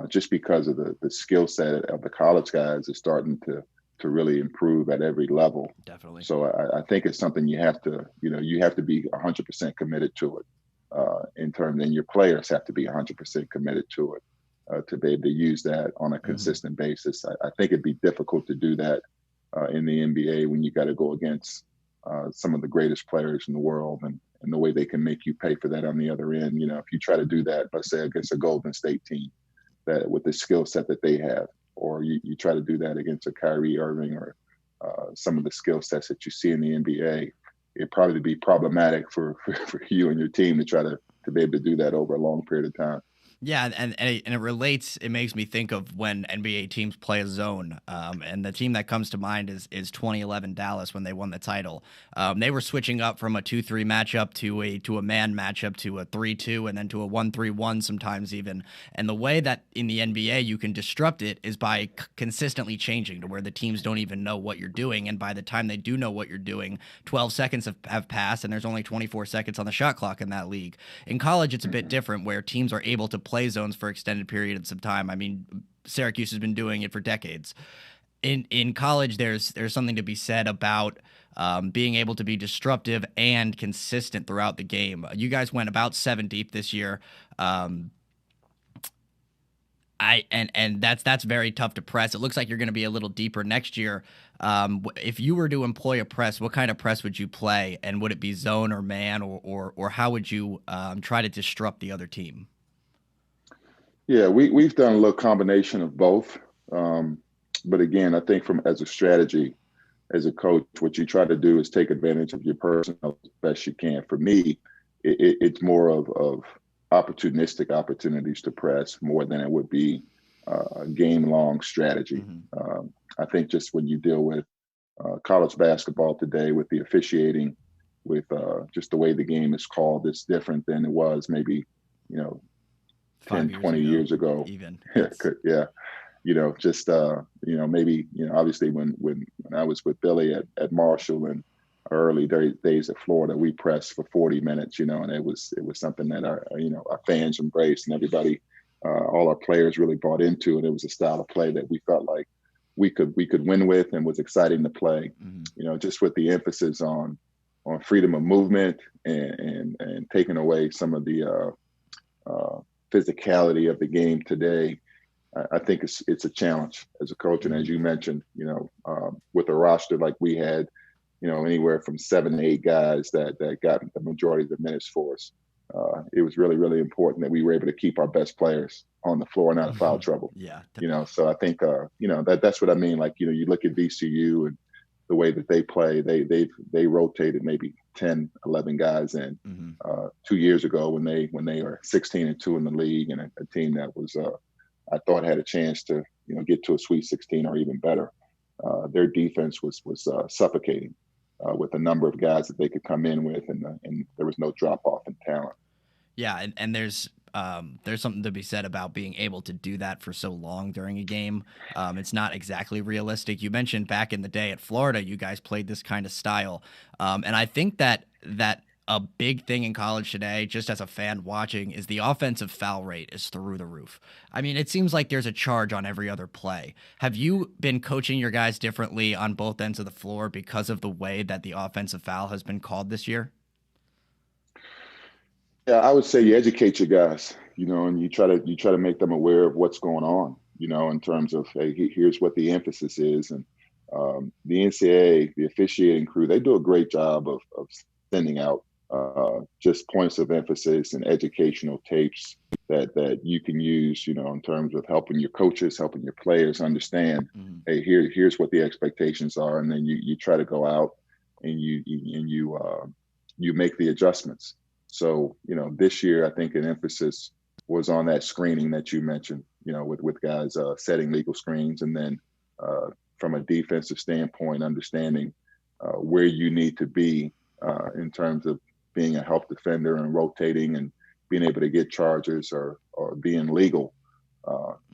Just because of the skill set of the college guys is starting to really improve at every level. Definitely. So I think it's something you have to be 100% committed to it. And your players have to be 100% committed to it to be able to use that on a consistent basis. I think it'd be difficult to do that in the NBA when you got to go against some of the greatest players in the world and the way they can make you pay for that on the other end. If you try to do that, let's say against a Golden State team that with the skill set that they have, or you try to do that against a Kyrie Irving or some of the skill sets that you see in the NBA, it'd probably be problematic for you and your team to try to be able to do that over a long period of time. Yeah, and it relates. It makes me think of when NBA teams play a zone, and the team that comes to mind is 2011 Dallas when they won the title. They were switching up from a 2-3 matchup to a man matchup to a 3-2 and then to a 1-3-1 sometimes even. And the way that in the NBA you can disrupt it is by consistently changing to where the teams don't even know what you're doing, and by the time they do know what you're doing, 12 seconds have passed, and there's only 24 seconds on the shot clock in that league. In college, it's a bit different where teams are able to play zones for extended periods of time. I mean, Syracuse has been doing it for decades. In college, there's something to be said about being able to be disruptive and consistent throughout the game. You guys went about 7 deep this year. And that's very tough to press. It looks like you're going to be a little deeper next year. If you were to employ a press, what kind of press would you play, and would it be zone or man, or how would you try to disrupt the other team? Yeah, we've done a little combination of both. But again, I think as a strategy, as a coach, what you try to do is take advantage of your personnel as best you can. For me, it's more of opportunistic opportunities to press more than it would be a game-long strategy. I think just when you deal with college basketball today, with the officiating, with just the way the game is called, it's different than it was maybe, 10, 20 years ago. Even. Yeah. Maybe, obviously when I was with Billy at Marshall and early days at Florida, we pressed for 40 minutes, and it was something that our fans embraced, and everybody, all our players really bought into it. It was a style of play that we felt like we could win with and was exciting to play, just with the emphasis on freedom of movement and taking away some of the physicality of the game today. I think it's a challenge as a coach. And as you mentioned, with a roster like we had, anywhere from 7 to 8 guys that got the majority of the minutes for us, it was really, really important that we were able to keep our best players on the floor and out of foul trouble. Yeah. So I think, that's what I mean. Like, you look at VCU and the way that they play, they rotated maybe 10, 11 guys in 2 years ago when they were 16-2 in the league, and a team that was, I thought had a chance to, get to a Sweet 16 or even better. Their defense was suffocating with the number of guys that they could come in with, and there was no drop off in talent. Yeah, and there's something to be said about being able to do that for so long during a game. It's not exactly realistic. You mentioned back in the day at Florida, you guys played this kind of style, and I think that a big thing in college today, just as a fan watching, is the offensive foul rate is through the roof. I mean, it seems like there's a charge on every other play. Have you been coaching your guys differently on both ends of the floor because of the way that the offensive foul has been called this year? Yeah, I would say you educate your guys, and you try to make them aware of what's going on, in terms of, hey, here's what the emphasis is. And the NCAA, the officiating crew, they do a great job of sending out just points of emphasis and educational tapes that you can use, in terms of helping your coaches, helping your players understand, hey, here's what the expectations are, and then you try to go out and you make the adjustments. So, this year I think an emphasis was on that screening that you mentioned, with guys setting legal screens, and then from a defensive standpoint, understanding where you need to be in terms of being a help defender and rotating and being able to get charges or being legal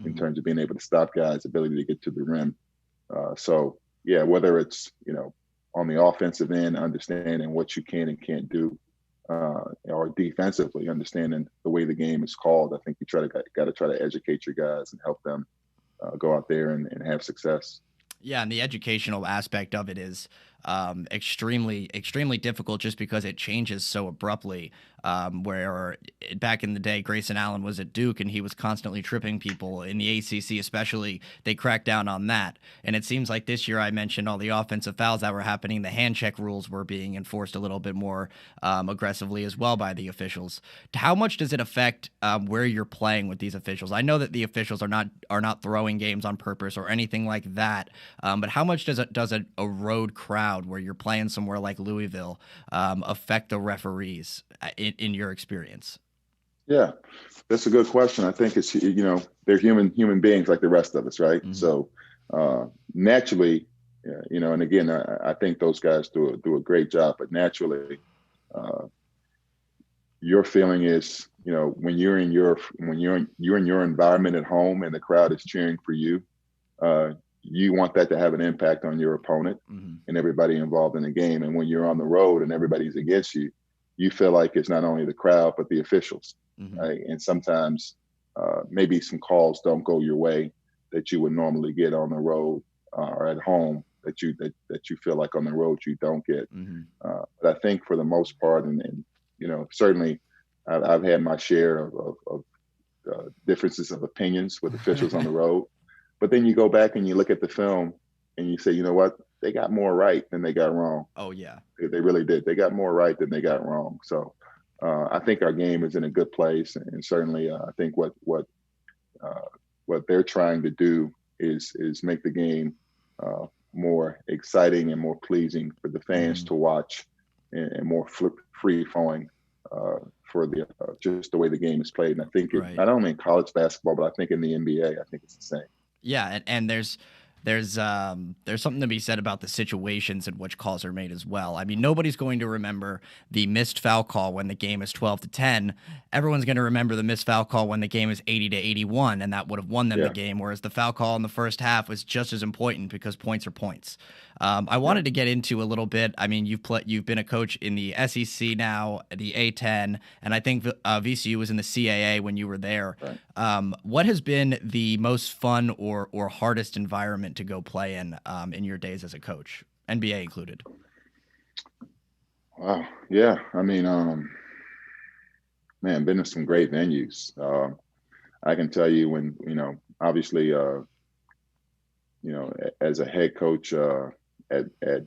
in terms of being able to stop guys' ability to get to the rim. So, yeah, whether it's, on the offensive end, understanding what you can and can't do, or defensively, understanding the way the game is called, I think you got to try to educate your guys and help them go out there and have success. Yeah, and the educational aspect of it is extremely difficult just because it changes so abruptly. Where back in the day, Grayson Allen was at Duke and he was constantly tripping people. In the ACC especially, they cracked down on that. And it seems like this year, I mentioned all the offensive fouls that were happening. The hand check rules were being enforced a little bit more aggressively as well by the officials. How much does it affect where you're playing with these officials? I know that the officials are not throwing games on purpose or anything like that. But how much does a road crowd where you're playing somewhere like Louisville affect the referees in your experience? Yeah, that's a good question. I think it's, they're human beings like the rest of us, right? So naturally, and again, I think those guys do a great job, but naturally, your feeling is, when you're in your environment at home and the crowd is cheering for you, you want that to have an impact on your opponent and everybody involved in the game. And when you're on the road and everybody's against you, you feel like it's not only the crowd, but the officials. Right? And sometimes maybe some calls don't go your way that you would normally get on the road or at home that you feel like on the road you don't get. But I think for the most part, and certainly I've had my share of differences of opinions with officials on the road. But then you go back and you look at the film and you say, you know what? They got more right than they got wrong. Oh, yeah. They really did. They got more right than they got wrong. So I think our game is in a good place. And certainly I think what they're trying to do is make the game more exciting and more pleasing for the fans to watch and more free-flowing for the just the way the game is played. And I think not only in college basketball, but I think in the NBA, I think it's the same. Yeah, and there's something to be said about the situations in which calls are made as well. I mean, nobody's going to remember the missed foul call when the game is 12-10. Everyone's going to remember the missed foul call when the game is 80-81, and that would have won them the game. Whereas the foul call in the first half was just as important because points are points. I wanted to get into a little bit. I mean, you've been a coach in the SEC now, the A10, and I think VCU was in the CAA when you were there. Right. What has been the most fun or hardest environment to go play in your days as a coach, NBA included? Wow. Yeah. I mean, man, been to some great venues. I can tell you when, obviously, as a head coach at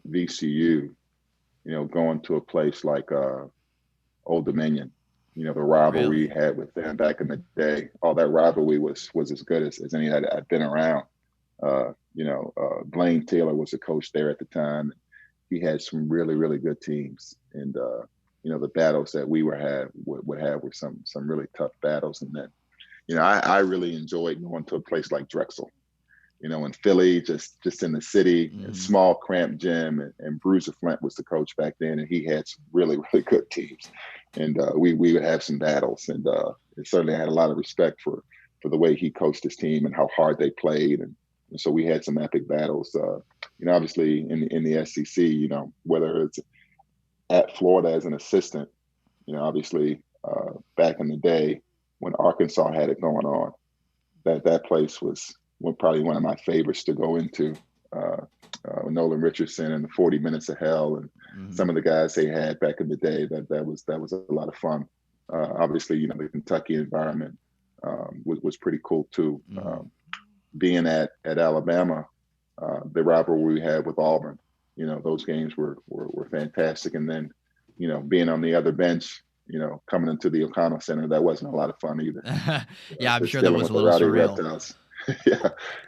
VCU, going to a place like Old Dominion, the rivalry we had with them back in the day, all that rivalry was as good as any I'd been around. Blaine Taylor was the coach there at the time. He had some really, really good teams. And, the battles that we would have were some really tough battles. And then, I really enjoyed going to a place like Drexel, in Philly, just in the city, small cramped gym. And Bruiser Flint was the coach back then. And he had some really, really good teams. And we would have some battles. And certainly I had a lot of respect for the way he coached his team and how hard they played. And so we had some epic battles. Obviously in the SEC, whether it's at Florida as an assistant, obviously back in the day when Arkansas had it going on, that place was probably one of my favorites to go into. Nolan Richardson and the 40 Minutes of Hell and some of the guys they had back in the day, that was a lot of fun. Obviously, the Kentucky environment was pretty cool too. Being at Alabama, the rivalry we had with Auburn, those games were fantastic. And then, being on the other bench, coming into the O'Connell Center, that wasn't a lot of fun either. Yeah, I'm Just sure that dealing was a with little the rowdy surreal. reptiles.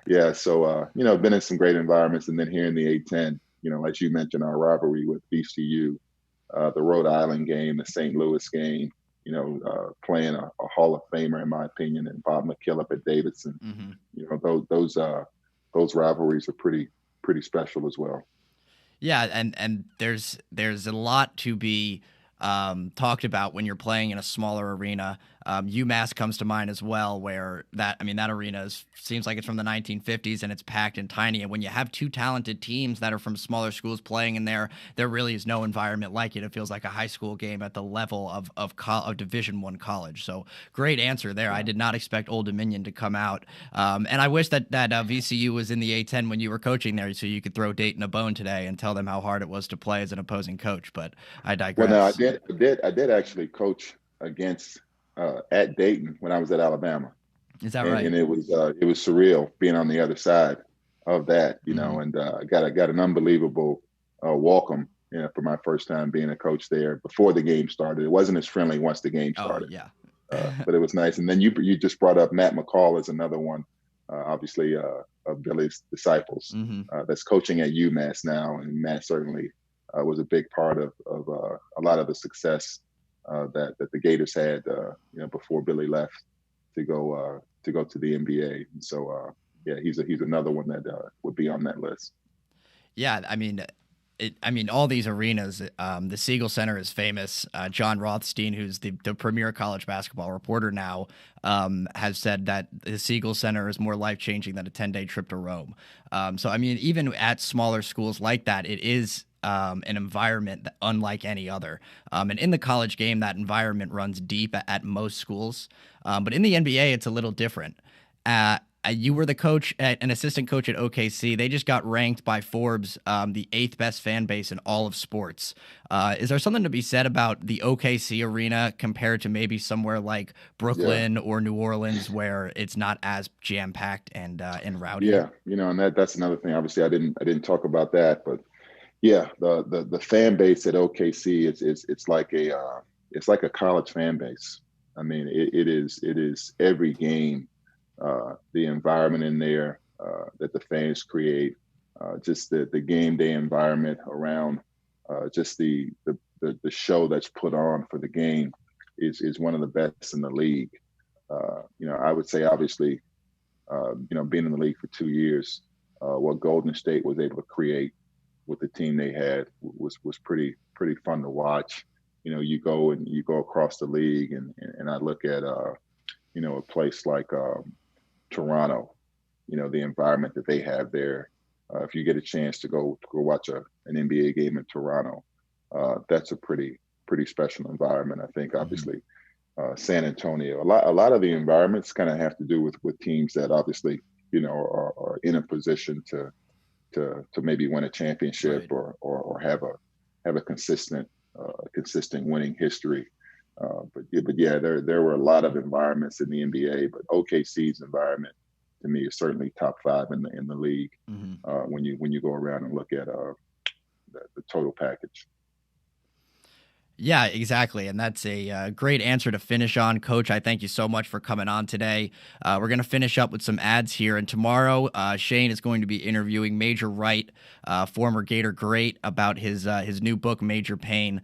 Yeah. So, been in some great environments, and then here in the A10, as you mentioned, our rivalry with VCU, the Rhode Island game, the St. Louis game, playing a Hall of Famer, in my opinion, and Bob McKillop at Davidson. Those rivalries are pretty special as well. Yeah, and there's a lot to be talked about when you're playing in a smaller arena. UMass comes to mind as well, where that arena seems like it's from the 1950s and it's packed and tiny. And when you have two talented teams that are from smaller schools playing in there really is no environment like it. It feels like a high school game at the level of Division I college. So great answer there. I did not expect Old Dominion to come out. And I wish that VCU was in the A10 when you were coaching there, so you could throw Dayton a bone today and tell them how hard it was to play as an opposing coach. But I digress. Well, no, I did actually coach against at Dayton when I was at Alabama. Is that right? And it was surreal being on the other side of that, and got an unbelievable welcome for my first time being a coach there before the game started. It wasn't as friendly once the game started. Oh, yeah. But it was nice. And then you just brought up Matt McCall as another one, obviously of Billy's disciples, that's coaching at UMass now. And Matt certainly was a big part of a lot of the success that the Gators had, before Billy left to go to the NBA. And so, he's another one that would be on that list. Yeah, all these arenas. The Siegel Center is famous. John Rothstein, who's the premier college basketball reporter now, has said that the Siegel Center is more life-changing than a 10-day trip to Rome. So, even at smaller schools like that, it is an environment that unlike any other. And in the college game, that environment runs deep at most schools. But in the NBA, it's a little different. You were an assistant coach at OKC. They just got ranked by Forbes the 8th best fan base in all of sports. Is there something to be said about the OKC arena compared to maybe somewhere like Brooklyn or New Orleans, where it's not as jam-packed and rowdy? Yeah, and that's another thing. Obviously, I didn't talk about that, but yeah, the fan base at OKC it's like a college fan base. It is every game. The environment in there that the fans create, just the game day environment around, just the show that's put on for the game is one of the best in the league. I would say obviously, being in the league for 2 years, what Golden State was able to create with the team they had was pretty fun to watch. You go across the league and I look at a place like Toronto, the environment that they have there. If you get a chance to go watch an NBA game in Toronto, that's a pretty special environment. I think obviously San Antonio, a lot of the environments kind of have to do with teams that obviously are in a position to maybe win a championship, right, or have a consistent winning history. But yeah, there were a lot of environments in the NBA, but OKC's environment to me is certainly top 5 in the league. When you go around and look at the total package. Yeah, exactly. And that's a great answer to finish on. Coach, I thank you so much for coming on today. We're going to finish up with some ads here. And tomorrow, Shane is going to be interviewing Major Wright, former Gator great, about his new book, Major Pain,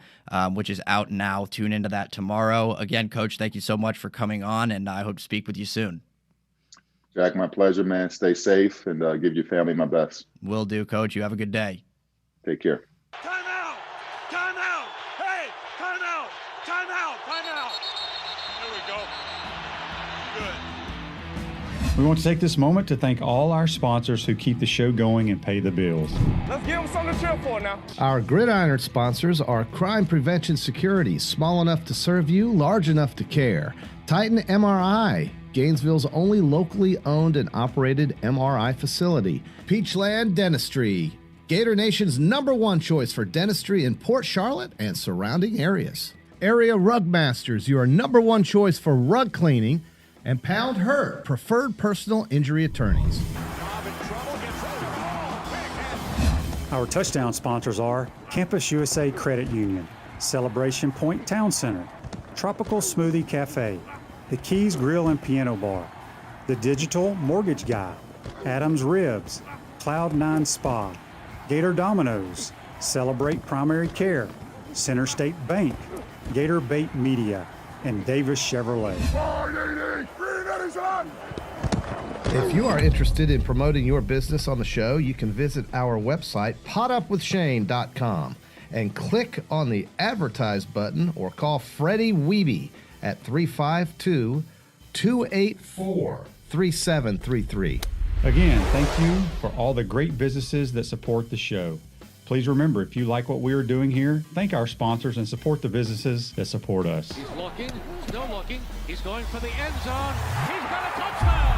which is out now. Tune into that tomorrow. Again, Coach, thank you so much for coming on, and I hope to speak with you soon. Jack, my pleasure, man. Stay safe and give your family my best. Will do, Coach. You have a good day. Take care. Time out! Time out! Hey! Time out! Time out! Time out! There we go. Good. We want to take this moment to thank all our sponsors who keep the show going and pay the bills. Let's give them something to cheer for now. Our Gridiron sponsors are Crime Prevention Security, small enough to serve you, large enough to care. Titan MRI, Gainesville's only locally owned and operated MRI facility. Peachland Dentistry, Gator Nation's #1 choice for dentistry in Port Charlotte and surrounding areas. Area Rug Masters, your #1 choice for rug cleaning. And Pound Hurt, preferred personal injury attorneys. Our touchdown sponsors are Campus USA Credit Union, Celebration Point Town Center, Tropical Smoothie Cafe, the Keys Grill and Piano Bar, the Digital Mortgage Guy, Adams Ribs, Cloud9 Spa, Gator Dominoes, Celebrate Primary Care, Center State Bank, Gator Bait Media, and Davis Chevrolet. If you are interested in promoting your business on the show, you can visit our website, potupwithshane.com, and click on the advertise button or call Freddie Wiebe at 352-284-3733. Again, thank you for all the great businesses that support the show. Please remember, if you like what we are doing here, thank our sponsors and support the businesses that support us. He's looking, still looking. He's going for the end zone. He's got a touchdown.